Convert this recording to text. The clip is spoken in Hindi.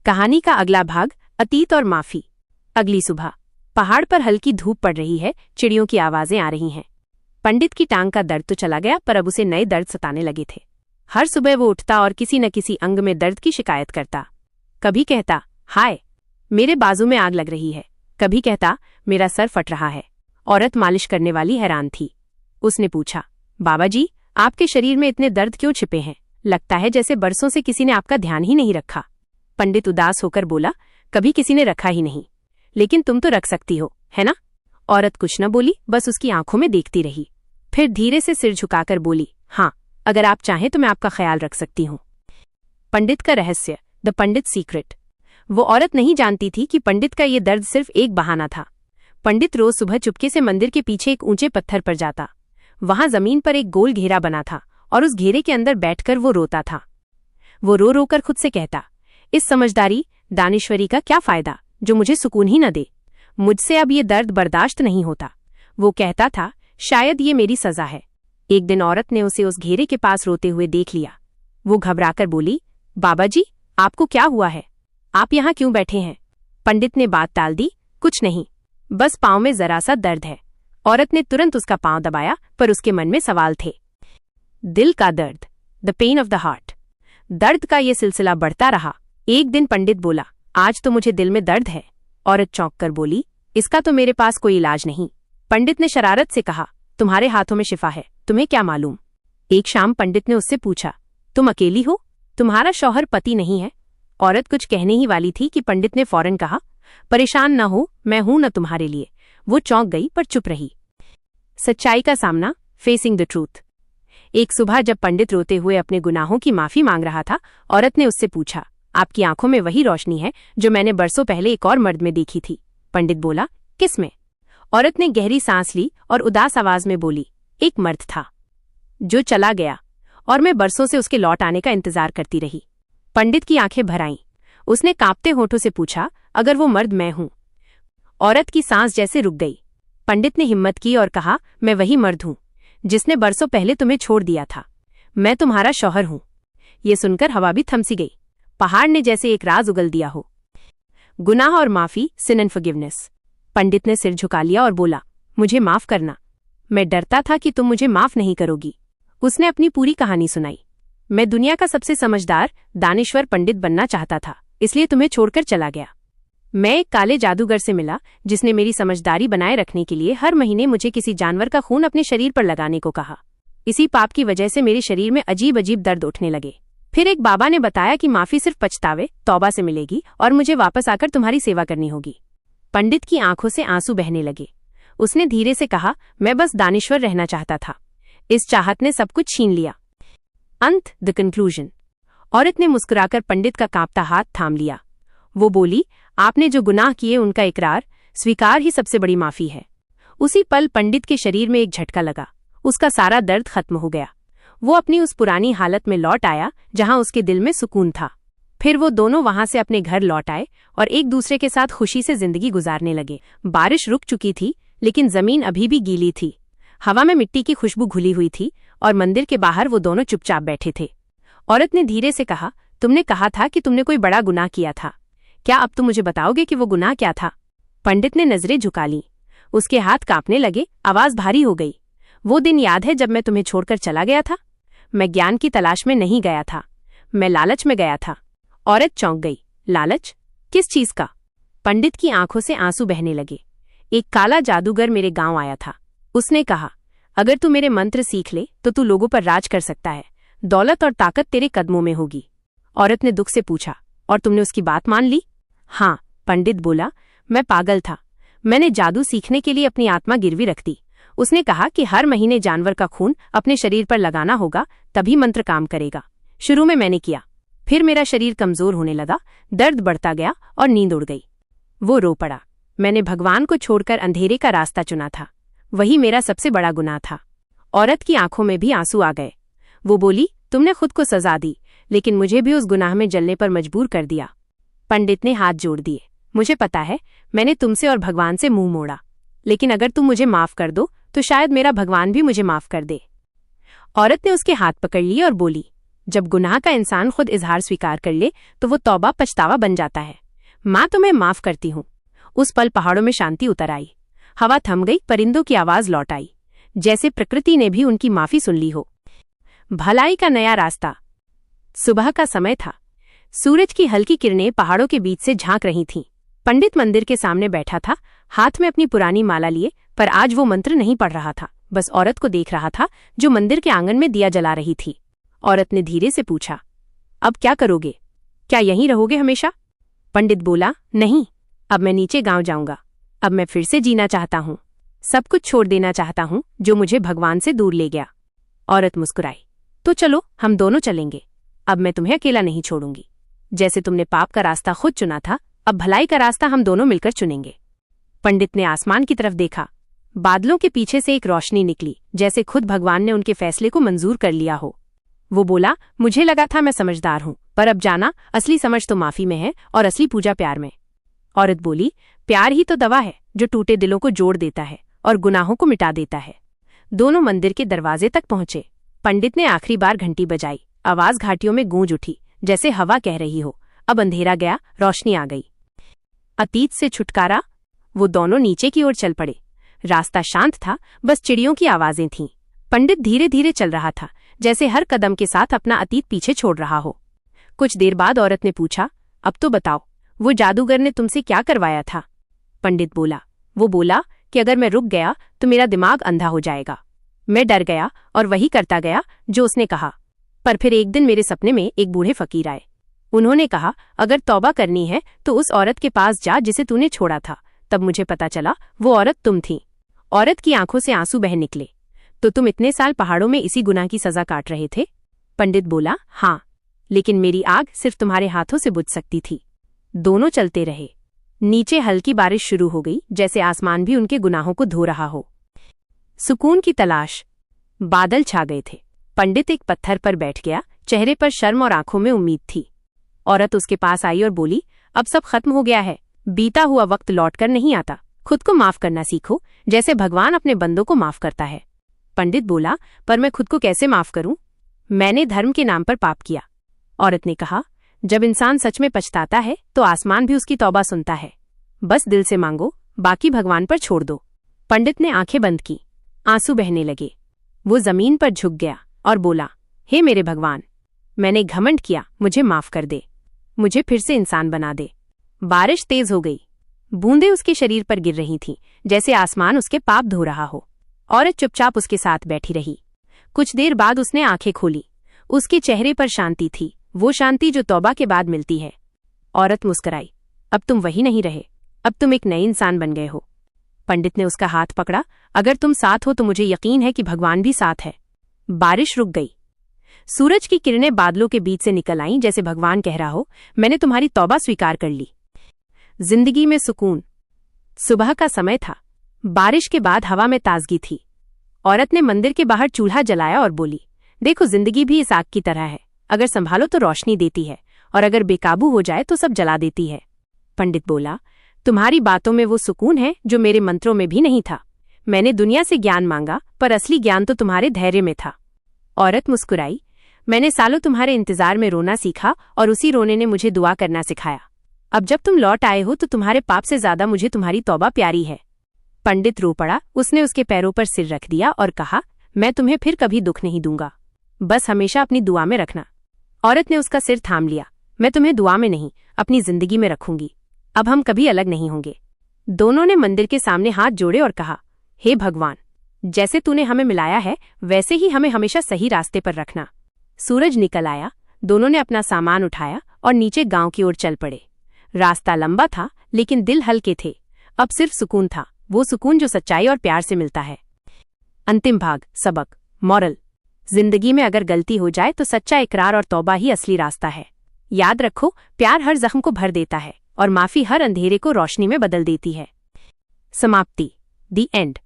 कहानी का अगला भाग, अतीत और माफी। अगली सुबह पहाड़ पर हल्की धूप पड़ रही है, चिड़ियों की आवाजें आ रही हैं। पंडित की टांग का दर्द तो चला गया, पर अब उसे नए दर्द सताने लगे थे। हर सुबह वो उठता और किसी न किसी अंग में दर्द की शिकायत करता। कभी कहता, हाय मेरे बाजू में आग लग रही है, कभी कहता मेरा सर फट रहा है। औरत मालिश करने वाली हैरान थी। उसने पूछा, बाबा जी आपके शरीर में इतने दर्द क्यों छिपे हैं? लगता है जैसे बरसों से किसी ने आपका ध्यान ही नहीं रखा। पंडित उदास होकर बोला, कभी किसी ने रखा ही नहीं, लेकिन तुम तो रख सकती हो, है ना? औरत कुछ न बोली, बस उसकी आंखों में देखती रही। फिर धीरे से सिर झुकाकर बोली, हाँ अगर आप चाहें तो मैं आपका ख्याल रख सकती हूँ। पंडित का रहस्य, द पंडित सीक्रेट। वो औरत नहीं जानती थी कि पंडित का ये दर्द सिर्फ एक बहाना था। पंडित रोज सुबह चुपके से मंदिर के पीछे एक ऊंचे पत्थर पर जाता। वहां जमीन पर एक गोल घेरा बना था और उस घेरे के अंदर बैठकर वो रोता था। वो रो रोकर खुद से कहता, इस समझदारी दानेश्वरी का क्या फायदा जो मुझे सुकून ही न दे। मुझसे अब ये दर्द बर्दाश्त नहीं होता। वो कहता था, शायद ये मेरी सजा है। एक दिन औरत ने उसे उस घेरे के पास रोते हुए देख लिया। वो घबराकर बोली, बाबा जी आपको क्या हुआ है? आप यहाँ क्यों बैठे हैं? पंडित ने बात टाल दी, कुछ नहीं, बस पांव में जरा सा दर्द है। औरत ने तुरंत उसका पांव दबाया, पर उसके मन में सवाल थे। दिल का दर्द, the pain of the heart. दर्द का ये सिलसिला बढ़ता रहा। एक दिन पंडित बोला, आज तो मुझे दिल में दर्द है। औरत चौंक कर बोली, इसका तो मेरे पास कोई इलाज नहीं। पंडित ने शरारत से कहा, तुम्हारे हाथों में शिफा है, तुम्हें क्या मालूम? एक शाम पंडित ने उससे पूछा, तुम अकेली हो? तुम्हारा शौहर पति नहीं है? औरत कुछ कहने ही वाली थी कि पंडित ने फौरन कहा, परेशान न हो, मैं हूं न तुम्हारे लिए। वो चौंक गई पर चुप रही। सच्चाई का सामना, फेसिंग द ट्रूथ। एक सुबह जब पंडित रोते हुए अपने गुनाहों की माफी मांग रहा था, औरत ने उससे पूछा, आपकी आंखों में वही रोशनी है जो मैंने बरसों पहले एक और मर्द में देखी थी। पंडित बोला, किसमें? औरत ने गहरी सांस ली और उदास आवाज में बोली, एक मर्द था जो चला गया और मैं बरसों से उसके लौट आने का इंतजार करती रही। पंडित की आंखें भर आईं। उसने कांपते होठों से पूछा, अगर वो मर्द मैं हूं? औरत की सांस जैसे रुक गई। पंडित ने हिम्मत की और कहा, मैं वही मर्द हूं जिसने बरसों पहले तुम्हें छोड़ दिया था। मैं तुम्हारा शौहर हूं। ये सुनकर हवा भी थमसी गई। पहाड़ ने जैसे एक राज उगल दिया हो। गुनाह और माफी, सिन एंड फॉरगिवनेस। पंडित ने सिर झुका लिया और बोला, मुझे माफ करना। मैं डरता था कि तुम मुझे माफ नहीं करोगी। उसने अपनी पूरी कहानी सुनाई। मैं दुनिया का सबसे समझदार, दानेश्वर पंडित बनना चाहता था, इसलिए तुम्हें छोड़कर चला गया। मैं एक काले जादूगर से मिला जिसने मेरी समझदारी बनाए रखने के लिए हर महीने मुझे किसी जानवर का खून अपने शरीर पर लगाने को कहा। इसी पाप की वजह से मेरे शरीर में अजीब अजीब दर्द उठने लगे। फिर एक बाबा ने बताया कि माफी सिर्फ पछतावे, तौबा से मिलेगी और मुझे वापस आकर तुम्हारी सेवा करनी होगी। पंडित की आंखों से आंसू बहने लगे। उसने धीरे से कहा, मैं बस दानेश्वर रहना चाहता था। इस चाहत ने सब कुछ छीन लिया। अंत, द कंक्लूजन। औरत ने मुस्कुराकर पंडित का कांपता हाथ थाम लिया। वो बोली, आपने जो गुनाह किए उनका इकरार, स्वीकार ही सबसे बड़ी माफी है। उसी पल पंडित के शरीर में एक झटका लगा। उसका सारा दर्द खत्म हो गया। वो अपनी उस पुरानी हालत में लौट आया जहां उसके दिल में सुकून था। फिर वो दोनों वहां से अपने घर लौट आए और एक दूसरे के साथ खुशी से जिंदगी गुजारने लगे। बारिश रुक चुकी थी, लेकिन जमीन अभी भी गीली थी। हवा में मिट्टी की खुशबू घुली हुई थी और मंदिर के बाहर वो दोनों चुपचाप बैठे थे। औरत ने धीरे से कहा, तुमने कहा था कि तुमने कोई बड़ा गुनाह किया था। क्या अब तुम मुझे बताओगे कि वो गुनाह क्या था? पंडित ने नजरें झुका ली। उसके हाथ कांपने लगे, आवाज भारी हो गई। वो दिन याद है जब मैं तुम्हें छोड़कर चला गया था? मैं ज्ञान की तलाश में नहीं गया था, मैं लालच में गया था। औरत चौंक गई। लालच? किस चीज का? पंडित की आंखों से आंसू बहने लगे। एक काला जादूगर मेरे गांव आया था। उसने कहा, अगर तू मेरे मंत्र सीख ले तो तू लोगों पर राज कर सकता है। दौलत और ताकत तेरे कदमों में होगी। औरत ने दुख से पूछा, और तुमने उसकी बात मान ली? हाँ, पंडित बोला, मैं पागल था। मैंने जादू सीखने के लिए अपनी आत्मा गिरवी रख दी। उसने कहा कि हर महीने जानवर का खून अपने शरीर पर लगाना होगा, तभी मंत्र काम करेगा। शुरू में मैंने किया, फिर मेरा शरीर कमजोर होने लगा, दर्द बढ़ता गया और नींद उड़ गई। वो रो पड़ा। मैंने भगवान को छोड़कर अंधेरे का रास्ता चुना था। वही मेरा सबसे बड़ा गुनाह था। औरत की आंखों में भी आंसू आ गए। वो बोली, तुमने खुद को सजा दी, लेकिन मुझे भी उस गुनाह में जलने पर मजबूर कर दिया। पंडित ने हाथ जोड़ दिए। मुझे पता है, मैंने तुमसे और भगवान से मुंह मोड़ा, लेकिन अगर तुम मुझे माफ कर दो तो शायद मेरा भगवान भी मुझे माफ कर दे। औरत ने उसके हाथ पकड़ लिए और बोली, जब गुनाह का इंसान खुद इजहार स्वीकार कर ले तो वो तौबा पछतावा बन जाता है। माँ तुम्हें माफ करती हूँ। उस पल पहाड़ों में शांति उतर आई। हवा थम गई, परिंदों की आवाज लौट आई, जैसे प्रकृति ने भी उनकी माफी सुन ली हो। भलाई का नया रास्ता। सुबह का समय था। सूरज की हल्की किरणें पहाड़ों के बीच से झांक रही थीं। पंडित मंदिर के सामने बैठा था, हाथ में अपनी पुरानी माला लिए, पर आज वो मंत्र नहीं पढ़ रहा था, बस औरत को देख रहा था जो मंदिर के आंगन में दिया जला रही थी। औरत ने धीरे से पूछा, अब क्या करोगे? क्या यहीं रहोगे हमेशा? पंडित बोला, नहीं, अब मैं नीचे गांव जाऊंगा। अब मैं फिर से जीना चाहता हूँ, सब कुछ छोड़ देना चाहता हूँ जो मुझे भगवान से दूर ले गया। औरत मुस्कुराई, तो चलो हम दोनों चलेंगे। अब मैं तुम्हें अकेला नहीं छोड़ूंगी। जैसे तुमने पाप का रास्ता खुद चुना था, अब भलाई का रास्ता हम दोनों मिलकर चुनेंगे। पंडित ने आसमान की तरफ देखा। बादलों के पीछे से एक रोशनी निकली, जैसे खुद भगवान ने उनके फैसले को मंजूर कर लिया हो। वो बोला, मुझे लगा था मैं समझदार हूं, पर अब जाना, असली समझ तो माफी में है और असली पूजा प्यार में। औरत बोली, प्यार ही तो दवा है जो टूटे दिलों को जोड़ देता है और गुनाहों को मिटा देता है। दोनों मंदिर के दरवाजे तक पहुंचे। पंडित ने आखिरी बार घंटी बजाई। आवाज घाटियों में गूंज उठी, जैसे हवा कह रही हो, अब अंधेरा गया, रोशनी आ गई। अतीत से छुटकारा। वो दोनों नीचे की ओर चल पड़े। रास्ता शांत था, बस चिड़ियों की आवाजें थीं। पंडित धीरे धीरे चल रहा था, जैसे हर कदम के साथ अपना अतीत पीछे छोड़ रहा हो। कुछ देर बाद औरत ने पूछा, अब तो बताओ, वो जादूगर ने तुमसे क्या करवाया था? पंडित बोला, वो बोला कि अगर मैं रुक गया तो मेरा दिमाग अंधा हो जाएगा। मैं डर गया और वही करता गया जो उसने कहा। पर फिर एक दिन मेरे सपने में एक बूढ़े फकीर आए। उन्होंने कहा, अगर तौबा करनी है तो उस औरत के पास जा जिसे तूने छोड़ा था। तब मुझे पता चला वो औरत तुम थी। औरत की आंखों से आंसू बह निकले। तो तुम इतने साल पहाड़ों में इसी गुनाह की सजा काट रहे थे? पंडित बोला, हाँ, लेकिन मेरी आग सिर्फ तुम्हारे हाथों से बुझ सकती थी। दोनों चलते रहे। नीचे हल्की बारिश शुरू हो गई, जैसे आसमान भी उनके गुनाहों को धो रहा हो। सुकून की तलाश। बादल छा गए थे। पंडित एक पत्थर पर बैठ गया, चेहरे पर शर्म और आंखों में उम्मीद थी। औरत उसके पास आई और बोली, अब सब खत्म हो गया है। बीता हुआ वक्त लौटकर नहीं आता। खुद को माफ करना सीखो, जैसे भगवान अपने बंदों को माफ करता है। पंडित बोला, पर मैं खुद को कैसे माफ करूं? मैंने धर्म के नाम पर पाप किया। औरत ने कहा, जब इंसान सच में पछताता है तो आसमान भी उसकी तौबा सुनता है। बस दिल से मांगो, बाकी भगवान पर छोड़ दो। पंडित ने आंखें बंद की। आंसू बहने लगे। वो जमीन पर झुक गया और बोला, हे मेरे भगवान, मैंने घमंड किया, मुझे माफ कर दे। मुझे फिर से इंसान बना दे। बारिश तेज हो गई। बूंदें उसके शरीर पर गिर रही थीं, जैसे आसमान उसके पाप धो रहा हो। औरत चुपचाप उसके साथ बैठी रही। कुछ देर बाद उसने आंखें खोली। उसके चेहरे पर शांति थी, वो शांति जो तौबा के बाद मिलती है। औरत मुस्कुराई, अब तुम वही नहीं रहे, अब तुम एक नए इंसान बन गए हो। पंडित ने उसका हाथ पकड़ा, अगर तुम साथ हो तो मुझे यकीन है कि भगवान भी साथ है। बारिश रुक गई। सूरज की किरणें बादलों के बीच से निकल आईं, जैसे भगवान कह रहा हो, मैंने तुम्हारी तौबा स्वीकार कर ली। जिंदगी में सुकून। सुबह का समय था। बारिश के बाद हवा में ताजगी थी। औरत ने मंदिर के बाहर चूल्हा जलाया और बोली, देखो, जिंदगी भी इस आग की तरह है। अगर संभालो तो रोशनी देती है, और अगर बेकाबू हो जाए तो सब जला देती है। पंडित बोला, तुम्हारी बातों में वो सुकून है जो मेरे मंत्रों में भी नहीं था। मैंने दुनिया से ज्ञान मांगा, पर असली ज्ञान तो तुम्हारे धैर्य में था। औरत मुस्कुराई, मैंने सालों तुम्हारे इंतजार में रोना सीखा और उसी रोने ने मुझे दुआ करना सिखाया। अब जब तुम लौट आए हो तो तुम्हारे पाप से ज्यादा मुझे तुम्हारी तौबा प्यारी है। पंडित रो पड़ा। उसने उसके पैरों पर सिर रख दिया और कहा, मैं तुम्हें फिर कभी दुख नहीं दूंगा, बस हमेशा अपनी दुआ में रखना। औरत ने उसका सिर थाम लिया, मैं तुम्हें दुआ में नहीं, अपनी जिंदगी में रखूंगी। अब हम कभी अलग नहीं होंगे। दोनों ने मंदिर के सामने हाथ जोड़े और कहा, हे भगवान, जैसे तूने हमें मिलाया है वैसे ही हमें हमेशा सही रास्ते पर रखना। सूरज निकल आया। दोनों ने अपना सामान उठाया और नीचे गांव की ओर चल पड़े। रास्ता लंबा था, लेकिन दिल हल्के थे। अब सिर्फ सुकून था, वो सुकून जो सच्चाई और प्यार से मिलता है। अंतिम भाग। सबक। मॉरल। जिंदगी में अगर गलती हो जाए तो सच्चा इकरार और तौबा ही असली रास्ता है। याद रखो, प्यार हर जख्म को भर देता है और माफी हर अंधेरे को रोशनी में बदल देती है। समाप्ति। दी एंड।